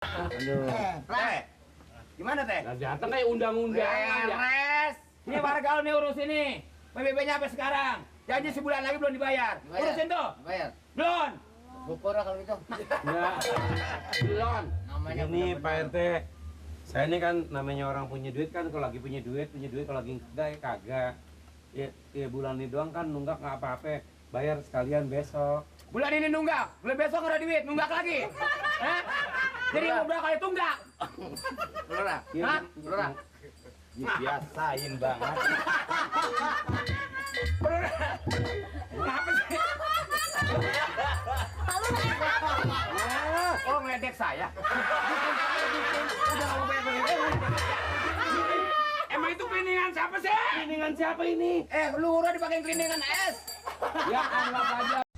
Aduh. Teh. Gimana teh? Nah, datang kayak undang-undang aja. Beres. Ini warga lu nih urus ini. PBB-nya sampai sekarang. Janji sebulan lagi belum dibayar. Urusin tuh. Bayar. Belum. Syukur lah kalau gitu. Enggak. Belum. Namanya Ini benar-benar. Pak RT, saya ini kan namanya orang punya duit kan, kalau lagi punya duit, kalau lagi enggak ya kagak. Ya bulan ini doang kan nunggak nggak apa-apa, bayar sekalian besok. Bulan ini nunggak. Bulan besok nggak ada duit. Nunggak lagi. Hah? Jadi berapa kali tunggak? Lurah. Iya, Hah? Lurah. Biasain banget. Kenapa sih? Oh, ngeledek saya. Udah mau bayar. Emang itu cleaningan siapa sih? Dengan siapa ini? Lu udah dipakai cleaningan es. Ya anggap aja